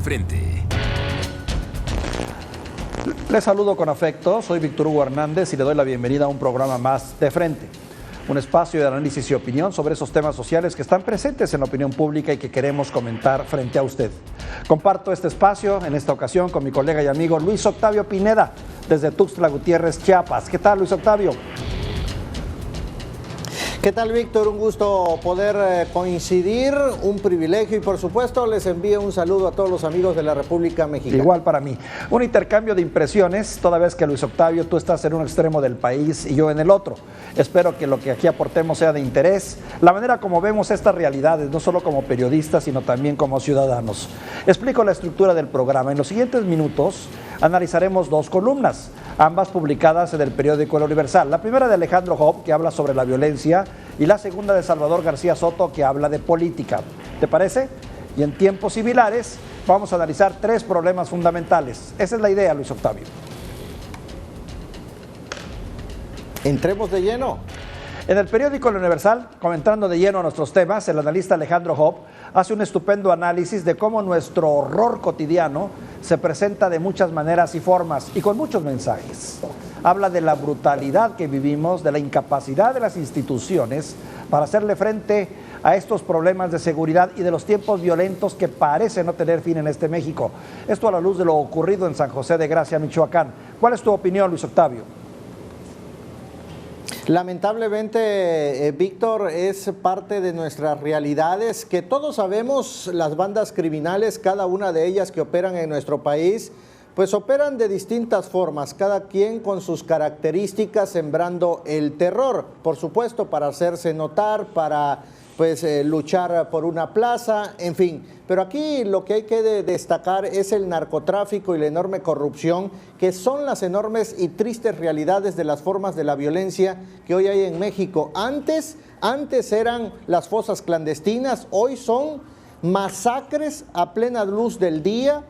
frente. Les saludo con afecto, soy Víctor Hugo Hernández y le doy la bienvenida a un programa más de frente. Un espacio de análisis y opinión sobre esos temas sociales que están presentes en la opinión pública y que queremos comentar frente a usted. Comparto este espacio en esta ocasión con mi colega y amigo Luis Octavio Pineda, desde Tuxtla Gutiérrez, Chiapas. ¿Qué tal, Luis Octavio? ¿Qué tal, Víctor? Un gusto poder coincidir, un privilegio y por supuesto les envío un saludo a todos los amigos de la República Mexicana. Igual para mí. Un intercambio de impresiones, toda vez que Luis Octavio, tú estás en un extremo del país y yo en el otro. Espero que lo que aquí aportemos sea de interés, la manera como vemos estas realidades, no solo como periodistas, sino también como ciudadanos. Explico la estructura del programa. En los siguientes minutos analizaremos dos columnas, ambas publicadas en el periódico El Universal. La primera de Alejandro Hopp, que habla sobre la violencia, y la segunda de Salvador García Soto, que habla de política. ¿Te parece? Y en tiempos similares vamos a analizar tres problemas fundamentales. Esa es la idea, Luis Octavio. Entremos de lleno. En el periódico El Universal, comentando de lleno nuestros temas, el analista Alejandro Hopp hace un estupendo análisis de cómo nuestro horror cotidiano se presenta de muchas maneras y formas y con muchos mensajes. Habla de la brutalidad que vivimos, de la incapacidad de las instituciones para hacerle frente a estos problemas de seguridad y de los tiempos violentos que parecen no tener fin en este México. Esto a la luz de lo ocurrido en San José de Gracia, Michoacán. ¿Cuál es tu opinión, Luis Octavio? Lamentablemente, Víctor, es parte de nuestras realidades que todos sabemos. Las bandas criminales, cada una de ellas que operan en nuestro país, pues operan de distintas formas, cada quien con sus características, sembrando el terror, por supuesto, para hacerse notar, para luchar por una plaza, en fin. Pero aquí lo que hay que destacar es el narcotráfico y la enorme corrupción, que son las enormes y tristes realidades de las formas de la violencia que hoy hay en México. Antes eran las fosas clandestinas, hoy son masacres a plena luz del día,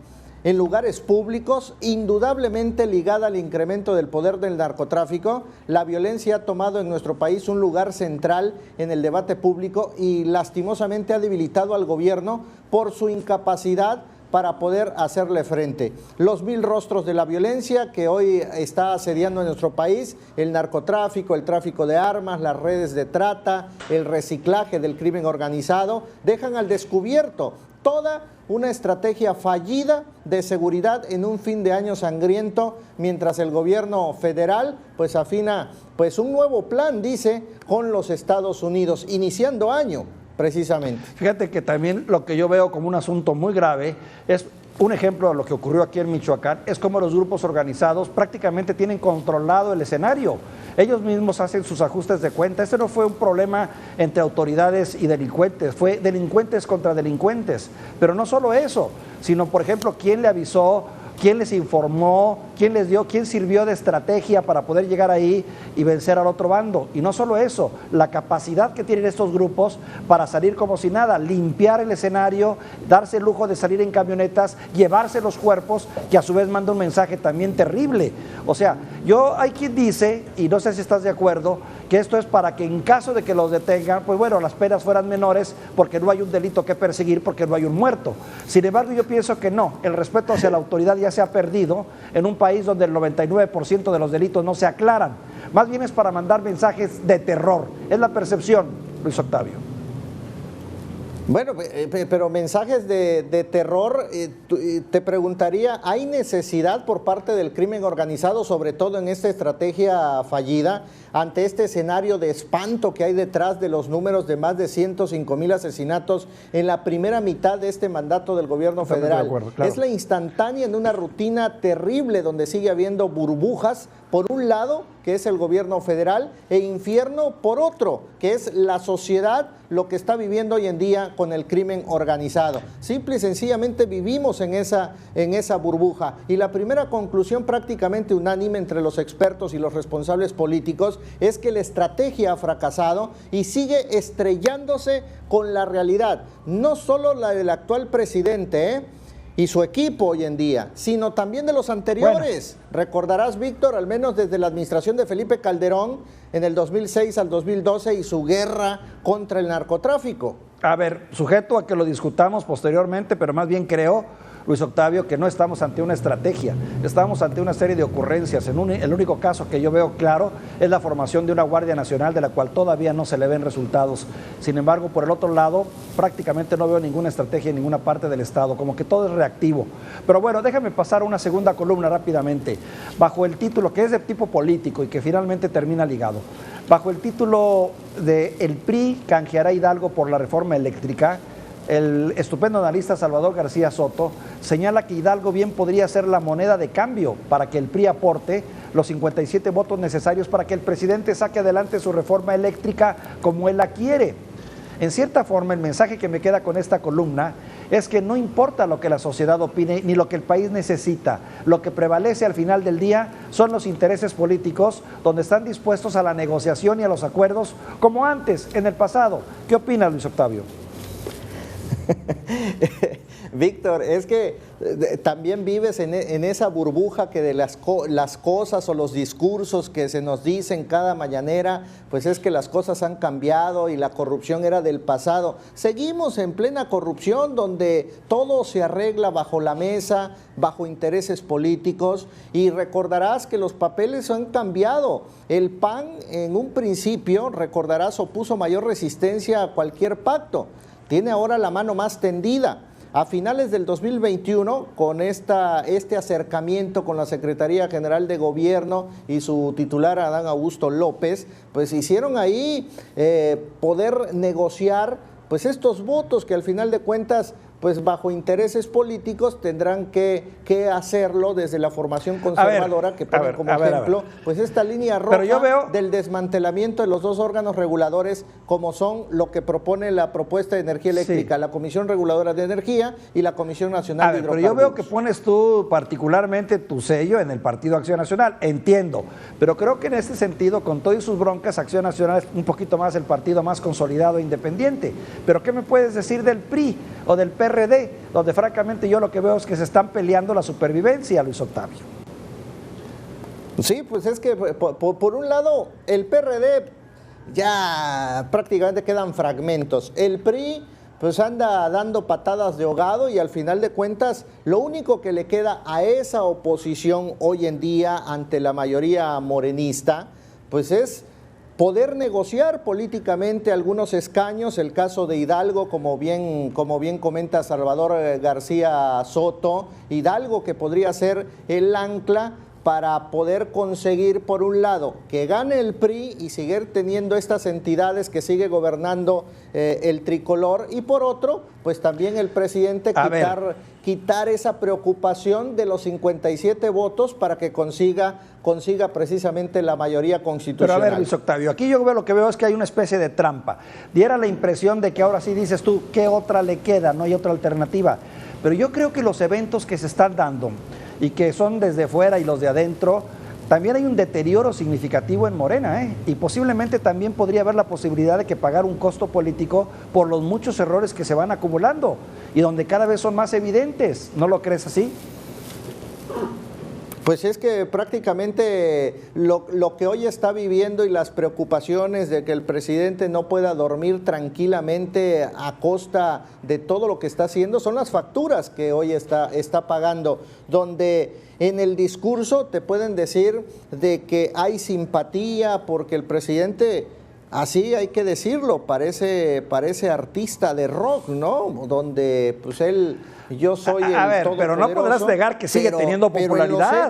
en lugares públicos, indudablemente ligada al incremento del poder del narcotráfico. La violencia ha tomado en nuestro país un lugar central en el debate público y lastimosamente ha debilitado al gobierno por su incapacidad para poder hacerle frente. Los mil rostros de la violencia que hoy está asediando en nuestro país, el narcotráfico, el tráfico de armas, las redes de trata, el reciclaje del crimen organizado, dejan al descubierto toda una estrategia fallida de seguridad en un fin de año sangriento, mientras el gobierno federal afina un nuevo plan, dice, con los Estados Unidos, iniciando año precisamente. Fíjate que también lo que yo veo como un asunto muy grave es un ejemplo de lo que ocurrió aquí en Michoacán, es como los grupos organizados prácticamente tienen controlado el escenario. Ellos mismos hacen sus ajustes de cuenta. Este no fue un problema entre autoridades y delincuentes, fue delincuentes contra delincuentes. Pero no solo eso, sino, por ejemplo, quién le avisó, quién les informó, quién sirvió de estrategia para poder llegar ahí y vencer al otro bando. Y no solo eso, la capacidad que tienen estos grupos para salir como si nada, limpiar el escenario, darse el lujo de salir en camionetas, llevarse los cuerpos, que a su vez manda un mensaje también terrible. O sea, hay quien dice, y no sé si estás de acuerdo, que esto es para que en caso de que los detengan, las penas fueran menores porque no hay un delito que perseguir, porque no hay un muerto. Sin embargo, yo pienso que no, el respeto hacia la autoridad ya se ha perdido en un país donde el 99% de los delitos no se aclaran. Más bien es para mandar mensajes de terror. Es la percepción, Luis Octavio. Bueno, pero mensajes de terror, te preguntaría, ¿hay necesidad por parte del crimen organizado, sobre todo en esta estrategia fallida, ante este escenario de espanto que hay detrás de los números de más de 105,000 asesinatos en la primera mitad de este mandato del gobierno federal? De acuerdo, claro. Es la instantánea en una rutina terrible donde sigue habiendo burbujas, por un lado, que es el gobierno federal, e infierno por otro, que es la sociedad, lo que está viviendo hoy en día con el crimen organizado. Simple y sencillamente vivimos en esa burbuja. Y la primera conclusión prácticamente unánime entre los expertos y los responsables políticos es que la estrategia ha fracasado y sigue estrellándose con la realidad, no solo la del actual presidente, y su equipo hoy en día, sino también de los anteriores. Bueno. Recordarás, Víctor, al menos desde la administración de Felipe Calderón en el 2006 al 2012 y su guerra contra el narcotráfico. A ver, sujeto a que lo discutamos posteriormente, pero más bien creo, Luis Octavio, que no estamos ante una estrategia, estamos ante una serie de ocurrencias. El único caso que yo veo claro es la formación de una Guardia Nacional, de la cual todavía no se le ven resultados. Sin embargo, por el otro lado, prácticamente no veo ninguna estrategia en ninguna parte del Estado, como que todo es reactivo. Pero bueno, déjame pasar a una segunda columna rápidamente, bajo el título que es de tipo político y que finalmente termina ligado. Bajo el título de El PRI canjeará Hidalgo por la reforma eléctrica, el estupendo analista Salvador García Soto señala que Hidalgo bien podría ser la moneda de cambio para que el PRI aporte los 57 votos necesarios para que el presidente saque adelante su reforma eléctrica como él la quiere. En cierta forma, el mensaje que me queda con esta columna es que no importa lo que la sociedad opine ni lo que el país necesita, lo que prevalece al final del día son los intereses políticos, donde están dispuestos a la negociación y a los acuerdos como antes, en el pasado. ¿Qué opinas, Luis Octavio? Víctor, es que también vives en esa burbuja que de las cosas o los discursos que se nos dicen cada mañanera, pues es que las cosas han cambiado y la corrupción era del pasado. Seguimos en plena corrupción donde todo se arregla bajo la mesa, bajo intereses políticos, y recordarás que los papeles han cambiado. El PAN en un principio, recordarás, opuso mayor resistencia a cualquier pacto. Tiene ahora la mano más tendida. A finales del 2021, con este acercamiento con la Secretaría General de Gobierno y su titular Adán Augusto López, pues hicieron ahí poder negociar pues estos votos que al final de cuentas, pues bajo intereses políticos tendrán que hacerlo desde la formación conservadora, que ponen como ejemplo pues esta línea roja del desmantelamiento de los dos órganos reguladores, como son lo que propone la propuesta de energía eléctrica, sí, la Comisión Reguladora de Energía y la Comisión Nacional de Hidrocarburos. Pero yo veo que pones tú particularmente tu sello en el Partido Acción Nacional, entiendo, pero creo que en este sentido, con todas sus broncas, Acción Nacional es un poquito más el partido más consolidado e independiente. Pero ¿qué me puedes decir del PRI o del PRD, donde francamente yo lo que veo es que se están peleando la supervivencia, Luis Octavio? Sí, pues es que por un lado el PRD ya prácticamente quedan fragmentos, el PRI pues anda dando patadas de ahogado y al final de cuentas lo único que le queda a esa oposición hoy en día ante la mayoría morenista pues es poder negociar políticamente algunos escaños, el caso de Hidalgo, como bien comenta Salvador García Soto, Hidalgo que podría ser el ancla para poder conseguir, por un lado, que gane el PRI y seguir teniendo estas entidades que sigue gobernando el tricolor, y por otro, pues también el presidente quitar esa preocupación de los 57 votos para que consiga precisamente la mayoría constitucional. Pero a ver, Luis Octavio, aquí yo lo que veo es que hay una especie de trampa. Diera la impresión de que ahora sí dices tú, ¿qué otra le queda? No hay otra alternativa. Pero yo creo que los eventos que se están dando y que son desde fuera y los de adentro, también hay un deterioro significativo en Morena, y posiblemente también podría haber la posibilidad de que pagar un costo político por los muchos errores que se van acumulando y donde cada vez son más evidentes. ¿No lo crees así? Pues es que prácticamente lo que hoy está viviendo y las preocupaciones de que el presidente no pueda dormir tranquilamente a costa de todo lo que está haciendo son las facturas que hoy está pagando, donde en el discurso te pueden decir de que hay simpatía porque el presidente, así hay que decirlo, parece artista de rock, ¿no? Donde pues él... Yo soy el todopoderoso, pero no podrás negar que sigue teniendo popularidad.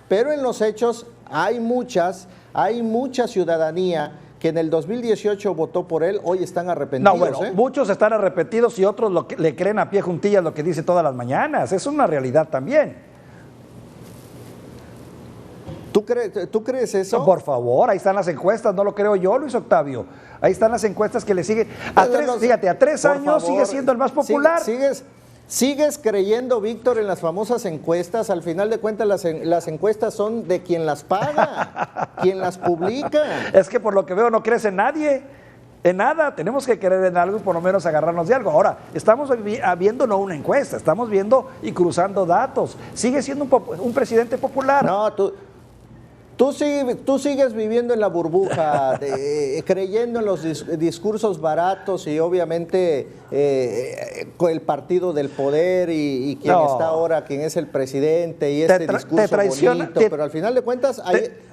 Pero en los hechos hay mucha ciudadanía que en el 2018 votó por él, hoy están arrepentidos. No, bueno, muchos están arrepentidos y otros le creen a pie juntillas lo que dice todas las mañanas. Es una realidad también. ¿Tú crees eso? No, por favor, ahí están las encuestas, no lo creo yo, Luis Octavio. Ahí están las encuestas que le siguen. Fíjate, a 3 años favor, sigue siendo el más popular. ¿Sigues creyendo, Víctor, en las famosas encuestas? Al final de cuentas, las encuestas son de quien las paga, quien las publica. Es que por lo que veo no crees en nadie, en nada. Tenemos que creer en algo y por lo menos agarrarnos de algo. Ahora, estamos viendo no una encuesta, estamos viendo y cruzando datos. Sigue siendo un presidente popular. No, Tú sigues viviendo en la burbuja, creyendo en los discursos baratos y obviamente con el partido del poder y quien está ahora, quien es el presidente y este discurso bonito, pero al final de cuentas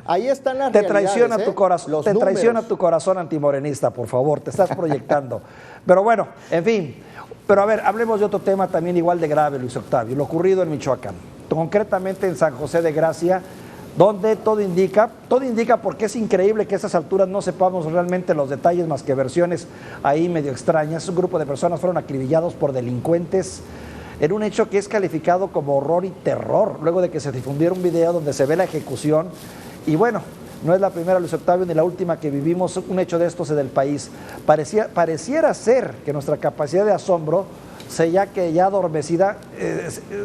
ahí están las realidades. Traiciona tu corazón, te traiciona tu corazón antimorenista, por favor, te estás proyectando. Pero bueno, en fin, pero a ver, hablemos de otro tema también igual de grave, Luis Octavio, lo ocurrido en Michoacán, concretamente en San José de Gracia, donde todo indica porque es increíble que a estas alturas no sepamos realmente los detalles más que versiones ahí medio extrañas. Un grupo de personas fueron acribillados por delincuentes en un hecho que es calificado como horror y terror, luego de que se difundiera un video donde se ve la ejecución. Y bueno, no es la primera, Luis Octavio, ni la última que vivimos un hecho de estos en el país. Pareciera ser que nuestra capacidad de asombro, ya adormecida,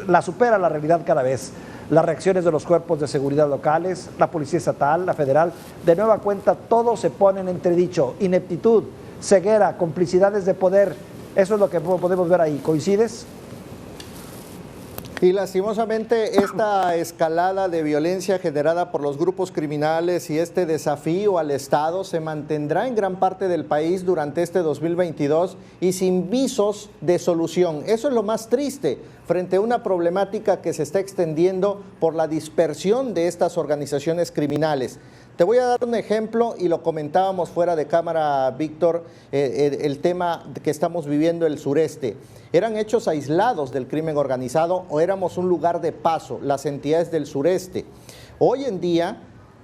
la supera la realidad cada vez. Las reacciones de los cuerpos de seguridad locales, la policía estatal, la federal, de nueva cuenta todo se pone en entredicho, ineptitud, ceguera, complicidades de poder, eso es lo que podemos ver ahí. ¿Coincides? Y lastimosamente esta escalada de violencia generada por los grupos criminales y este desafío al Estado se mantendrá en gran parte del país durante este 2022 y sin visos de solución. Eso es lo más triste frente a una problemática que se está extendiendo por la dispersión de estas organizaciones criminales. Te voy a dar un ejemplo y lo comentábamos fuera de cámara, Víctor, el tema que estamos viviendo el sureste. ¿Eran hechos aislados del crimen organizado o éramos un lugar de paso, las entidades del sureste? Hoy en día,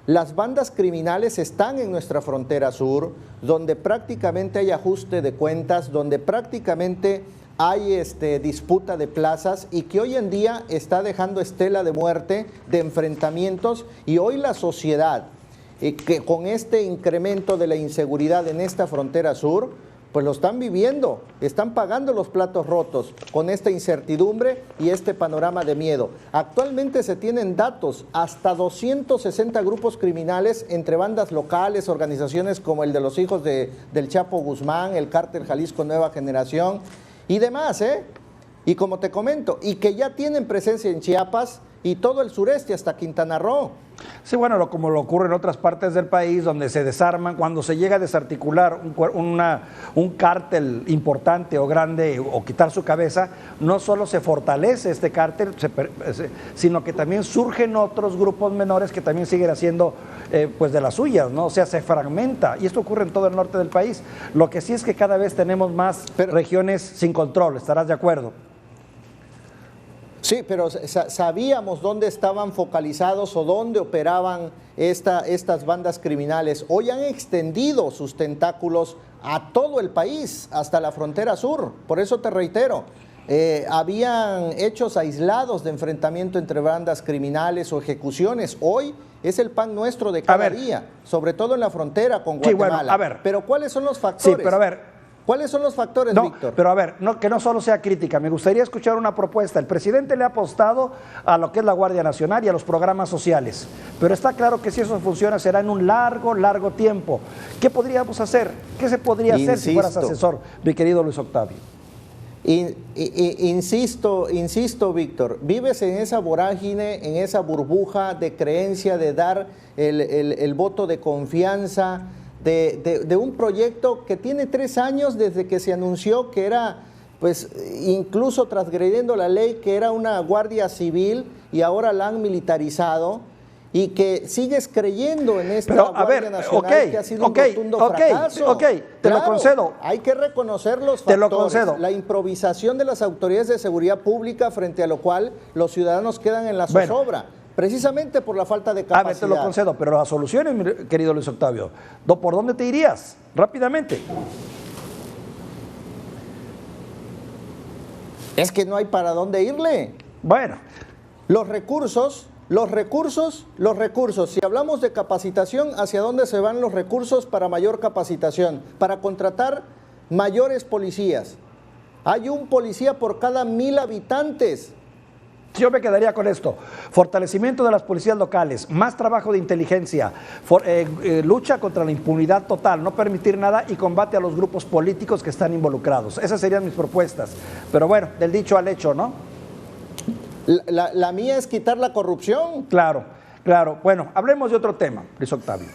las bandas criminales están en nuestra frontera sur, donde prácticamente hay ajuste de cuentas, donde prácticamente hay disputa de plazas y que hoy en día está dejando estela de muerte, de enfrentamientos, y hoy la sociedad, que con este incremento de la inseguridad en esta frontera sur, pues lo están viviendo, están pagando los platos rotos con esta incertidumbre y este panorama de miedo. Actualmente se tienen datos, hasta 260 grupos criminales entre bandas locales, organizaciones como el de los hijos del Chapo Guzmán, el Cártel Jalisco Nueva Generación y demás, y como te comento, y que ya tienen presencia en Chiapas y todo el sureste hasta Quintana Roo. Sí, bueno, como lo ocurre en otras partes del país, donde se desarman, cuando se llega a desarticular un cártel importante o grande o quitar su cabeza, no solo se fortalece este cártel, sino que también surgen otros grupos menores que también siguen haciendo pues de las suyas, ¿no? O sea, se fragmenta, y esto ocurre en todo el norte del país. Lo que sí es que cada vez tenemos más regiones sin control, ¿estarás de acuerdo? Sí, pero sabíamos dónde estaban focalizados o dónde operaban estas bandas criminales. Hoy han extendido sus tentáculos a todo el país, hasta la frontera sur. Por eso te reitero, habían hechos aislados de enfrentamiento entre bandas criminales o ejecuciones. Hoy es el pan nuestro de cada día, sobre todo en la frontera con Guatemala. Sí, bueno, pero ¿cuáles son los factores? Sí, pero a ver. ¿Cuáles son los factores, Víctor? Pero a ver, que no solo sea crítica, me gustaría escuchar una propuesta. El presidente le ha apostado a lo que es la Guardia Nacional y a los programas sociales, pero está claro que si eso funciona será en un largo tiempo. ¿Qué podríamos hacer? ¿Qué se podría hacer si fueras asesor, mi querido Luis Octavio? Insisto, Víctor, vives en esa vorágine, en esa burbuja de creencia de dar el voto de confianza, de un proyecto que tiene 3 años desde que se anunció que era, pues incluso transgrediendo la ley, que era una guardia civil y ahora la han militarizado y que sigues creyendo en esta Guardia Nacional que ha sido un rotundo fracaso. Te lo concedo. Hay que reconocer los factores, te lo concedo. La improvisación de las autoridades de seguridad pública frente a lo cual los ciudadanos quedan en la zozobra. Precisamente por la falta de capacidad. Te lo concedo, pero las soluciones, mi querido Luis Octavio, ¿por dónde te irías? Rápidamente. Es que no hay para dónde irle. Bueno. Los recursos. Si hablamos de capacitación, ¿hacia dónde se van los recursos para mayor capacitación? Para contratar mayores policías. Hay un policía por cada 1000 habitantes. Yo me quedaría con esto: fortalecimiento de las policías locales, más trabajo de inteligencia, lucha contra la impunidad total, no permitir nada y combate a los grupos políticos que están involucrados. Esas serían mis propuestas. Pero bueno, del dicho al hecho, ¿no? La mía es quitar la corrupción. Claro. Claro, bueno, hablemos de otro tema, Luis Octavio.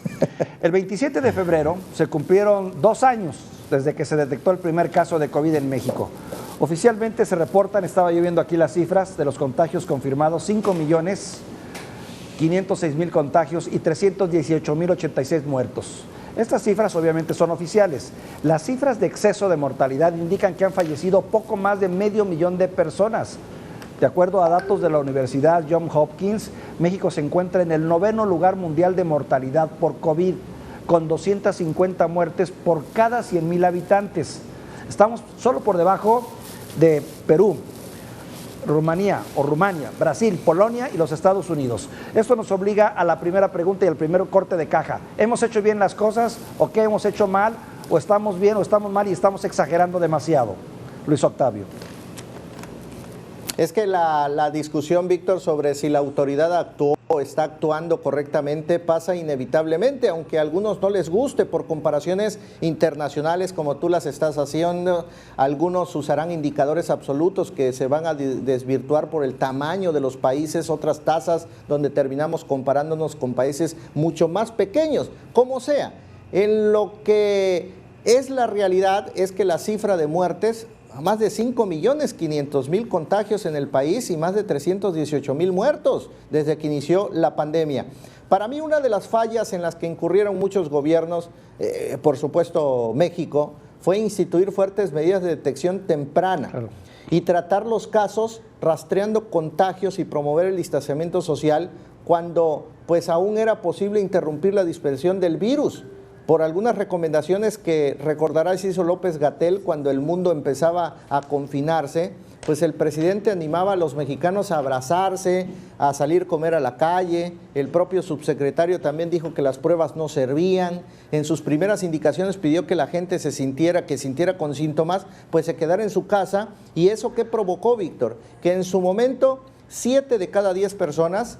El 27 de febrero se cumplieron 2 años desde que se detectó el primer caso de COVID en México. Oficialmente se reportan, estaba yo viendo aquí las cifras de los contagios confirmados, 5.506.000 contagios y 318.086 muertos. Estas cifras obviamente son oficiales. Las cifras de exceso de mortalidad indican que han fallecido poco más de 500.000 de personas. De acuerdo a datos de la Universidad Johns Hopkins, México se encuentra en el 9º lugar mundial de mortalidad por COVID, con 250 muertes por cada 100.000 habitantes. Estamos solo por debajo de Perú, Rumania, Brasil, Polonia y los Estados Unidos. Esto nos obliga a la primera pregunta y al primer corte de caja. ¿Hemos hecho bien las cosas o qué hemos hecho mal? ¿O estamos bien o estamos mal y estamos exagerando demasiado? Luis Octavio. Es que la discusión, Víctor, sobre si la autoridad actuó o está actuando correctamente pasa inevitablemente, aunque a algunos no les guste por comparaciones internacionales como tú las estás haciendo. Algunos usarán indicadores absolutos que se van a desvirtuar por el tamaño de los países, otras tasas donde terminamos comparándonos con países mucho más pequeños. Como sea, en lo que es la realidad es que la cifra de muertes, más de 5.500.000 contagios en el país y más de 318.000 muertos desde que inició la pandemia. Para mí, una de las fallas en las que incurrieron muchos gobiernos, por supuesto México, fue instituir fuertes medidas de detección temprana y tratar los casos rastreando contagios y promover el distanciamiento social cuando pues aún era posible interrumpir la dispersión del virus. Por algunas recomendaciones que recordará hizo López-Gatell cuando el mundo empezaba a confinarse, pues el presidente animaba a los mexicanos a abrazarse, a salir a comer a la calle. El propio subsecretario también dijo que las pruebas no servían. En sus primeras indicaciones pidió que la gente que sintiera con síntomas, pues se quedara en su casa. ¿Y eso qué provocó, Víctor? Que en su momento 7 de cada 10 personas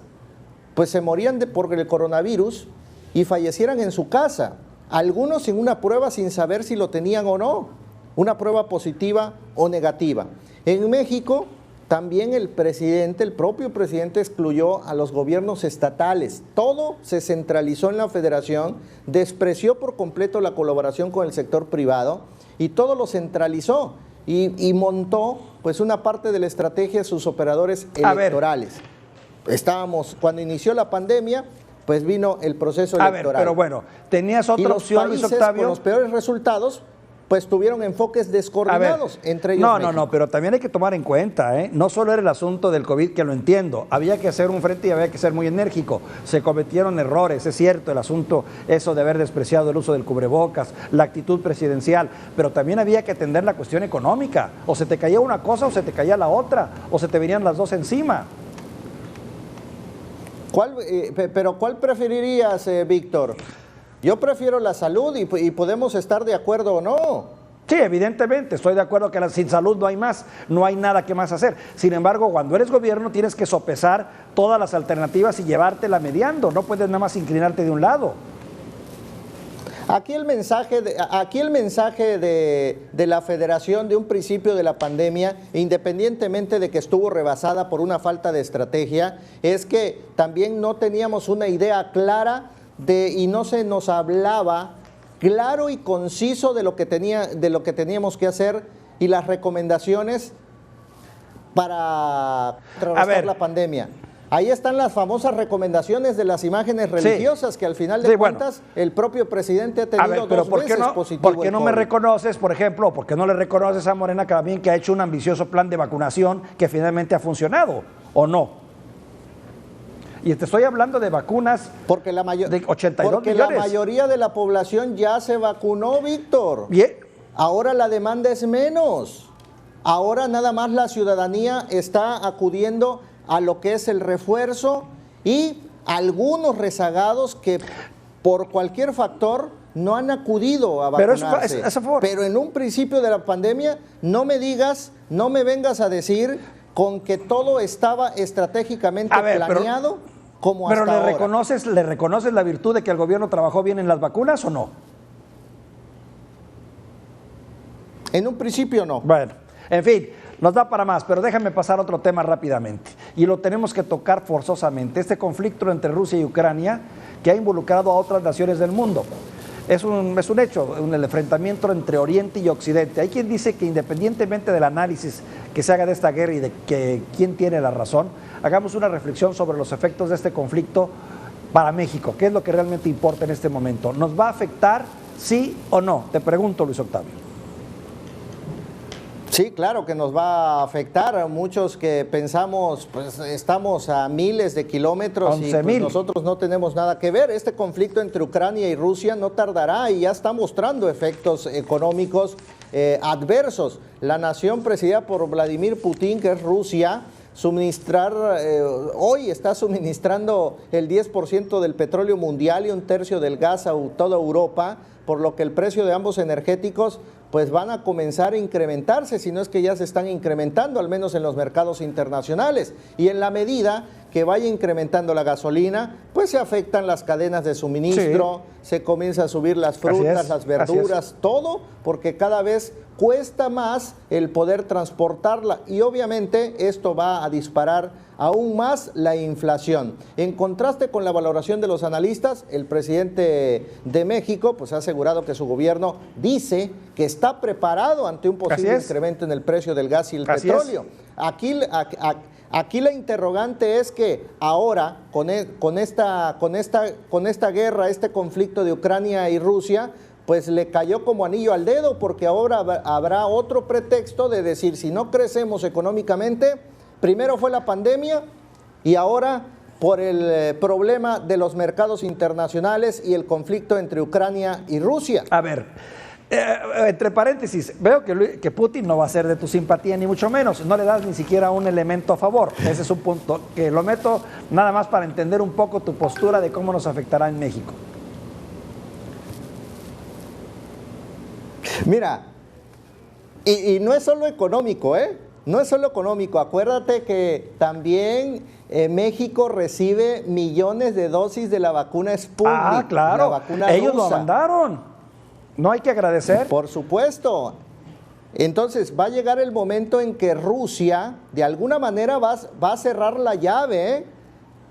pues se morían por el coronavirus y fallecieran en su casa. Algunos sin una prueba, sin saber si lo tenían o no, una prueba positiva o negativa. En México también el propio presidente excluyó a los gobiernos estatales. Todo se centralizó en la federación, despreció por completo la colaboración con el sector privado y todo lo centralizó y montó pues una parte de la estrategia de sus operadores electorales. Cuando inició la pandemia, pues vino el proceso electoral. Pero bueno, tenías otra opción, Luis Octavio. Con los peores resultados, pues tuvieron enfoques descoordinados entre ellos. No, pero también hay que tomar en cuenta, no solo era el asunto del COVID, que lo entiendo, había que hacer un frente y había que ser muy enérgico. Se cometieron errores, es cierto, el asunto, eso de haber despreciado el uso del cubrebocas, la actitud presidencial, pero también había que atender la cuestión económica. O se te caía una cosa o se te caía la otra, o se te venían las dos encima. ¿Pero cuál preferirías, Víctor? Yo prefiero la salud y podemos estar de acuerdo o no. Sí, evidentemente, estoy de acuerdo que sin salud no hay más, no hay nada que más hacer. Sin embargo, cuando eres gobierno tienes que sopesar todas las alternativas y llevártela mediando, no puedes nada más inclinarte de un lado. Aquí el mensaje de la federación de un principio de la pandemia, independientemente de que estuvo rebasada por una falta de estrategia, es que también no teníamos una idea clara y no se nos hablaba claro y conciso de lo que teníamos que hacer y las recomendaciones para contrarrestar la pandemia. Ahí están las famosas recomendaciones de las imágenes religiosas, que al final de cuentas el propio presidente ha tenido dos veces positivo. ¿Por qué no me reconoces, por ejemplo, por qué no le reconoces a Morena también que ha hecho un ambicioso plan de vacunación que finalmente ha funcionado, o no? Y te estoy hablando de vacunas de 82 millones. La mayoría de la población ya se vacunó, Víctor. Ahora la demanda es menos. Ahora nada más la ciudadanía está acudiendo a lo que es el refuerzo y algunos rezagados que por cualquier factor no han acudido a vacunarse. Pero en un principio de la pandemia, no me vengas a decir con que todo estaba estratégicamente planeado como hasta ahora. ¿Pero le reconoces la virtud de que el gobierno trabajó bien en las vacunas o no? En un principio no. Bueno, en fin, Nos da para más, pero déjame pasar a otro tema rápidamente. Y lo tenemos que tocar forzosamente. Este conflicto entre Rusia y Ucrania que ha involucrado a otras naciones del mundo. Es un hecho, el enfrentamiento entre Oriente y Occidente. Hay quien dice que independientemente del análisis que se haga de esta guerra y de que quién tiene la razón, hagamos una reflexión sobre los efectos de este conflicto para México. ¿Qué es lo que realmente importa en este momento? ¿Nos va a afectar, sí o no? Te pregunto, Luis Octavio. Sí, claro que nos va a afectar. Muchos que pensamos, pues estamos a miles de kilómetros y pues, nosotros no tenemos nada que ver. Este conflicto entre Ucrania y Rusia no tardará y ya está mostrando efectos económicos adversos. La nación presidida por Vladimir Putin, que es Rusia, hoy está suministrando el 10% del petróleo mundial y un tercio del gas a toda Europa, por lo que el precio de ambos energéticos pues van a comenzar a incrementarse, si no es que ya se están incrementando, al menos en los mercados internacionales. Y en la medida que vaya incrementando la gasolina, pues se afectan las cadenas de suministro, se comienza a subir las frutas, las verduras, todo, porque cada vez cuesta más el poder transportarla y obviamente esto va a disparar aún más la inflación. En contraste con la valoración de los analistas, el presidente de México pues ha asegurado que su gobierno dice que está preparado ante un posible incremento en el precio del gas y el petróleo. Aquí la interrogante es que ahora con esta guerra, este conflicto de Ucrania y Rusia, pues le cayó como anillo al dedo, porque ahora habrá otro pretexto de decir, si no crecemos económicamente, primero fue la pandemia y ahora por el problema de los mercados internacionales y el conflicto entre Ucrania y Rusia. A ver, entre paréntesis, veo que Putin no va a ser de tu simpatía ni mucho menos, no le das ni siquiera un elemento a favor. Ese es un punto que lo meto nada más para entender un poco tu postura de cómo nos afectará en México. Mira, y no es solo económico, no es solo económico. Acuérdate que también México recibe millones de dosis de la vacuna Sputnik. Ah, claro, la vacuna ellos rusa. lo mandaron. No hay que agradecer. Por supuesto. Entonces va a llegar el momento en que Rusia de alguna manera va a cerrar la llave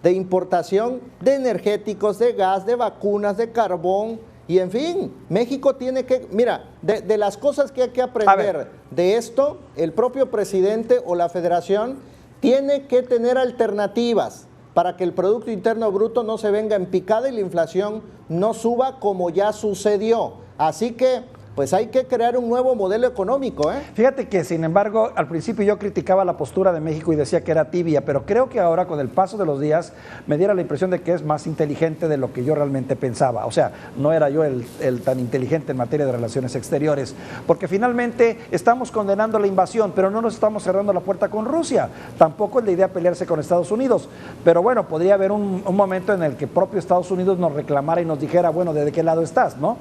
de importación de energéticos, de gas, de vacunas, de carbón. Y en fin, México tiene que, mira, de las cosas que hay que aprender de esto, el propio presidente o la federación tiene que tener alternativas para que el Producto Interno Bruto no se venga en picada y la inflación no suba como ya sucedió. Así que pues hay que crear un nuevo modelo económico. Fíjate que, sin embargo, al principio yo criticaba la postura de México y decía que era tibia, pero creo que ahora, con el paso de los días, me diera la impresión de que es más inteligente de lo que yo realmente pensaba. O sea, no era yo el tan inteligente en materia de relaciones exteriores, porque finalmente estamos condenando la invasión, pero no nos estamos cerrando la puerta con Rusia. Tampoco es la idea pelearse con Estados Unidos, pero bueno, podría haber un momento en el que propio Estados Unidos nos reclamara y nos dijera, bueno, ¿de qué lado estás, no?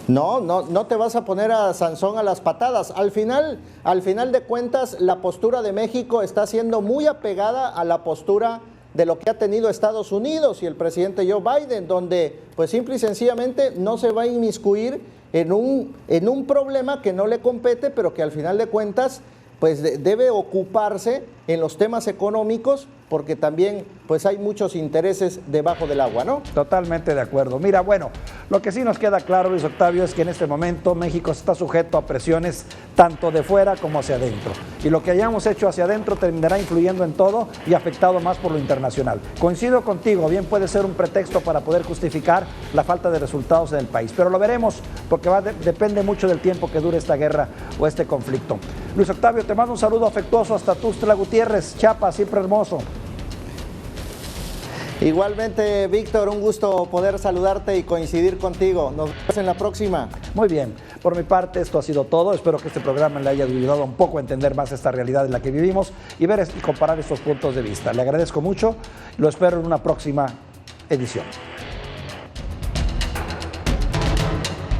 No te vas a poner a Sansón a las patadas. Al final de cuentas, la postura de México está siendo muy apegada a la postura de lo que ha tenido Estados Unidos y el presidente Joe Biden, donde pues simple y sencillamente no se va a inmiscuir en un problema que no le compete, pero que al final de cuentas pues debe ocuparse en los temas económicos, porque también pues hay muchos intereses debajo del agua, ¿no? Totalmente de acuerdo. Mira, bueno, lo que sí nos queda claro, Luis Octavio, es que en este momento México está sujeto a presiones tanto de fuera como hacia adentro. Y lo que hayamos hecho hacia adentro terminará influyendo en todo y afectado más por lo internacional. Coincido contigo, bien puede ser un pretexto para poder justificar la falta de resultados en el país, pero lo veremos, porque depende mucho del tiempo que dure esta guerra o este conflicto. Luis Octavio, te mando un saludo afectuoso hasta Tuxtla Gutiérrez, Chiapas, siempre hermoso. Igualmente, Víctor, un gusto poder saludarte y coincidir contigo. Nos vemos en la próxima. Muy bien, por mi parte esto ha sido todo. Espero que este programa le haya ayudado un poco a entender más esta realidad en la que vivimos y ver y comparar estos puntos de vista. Le agradezco mucho, lo espero en una próxima edición.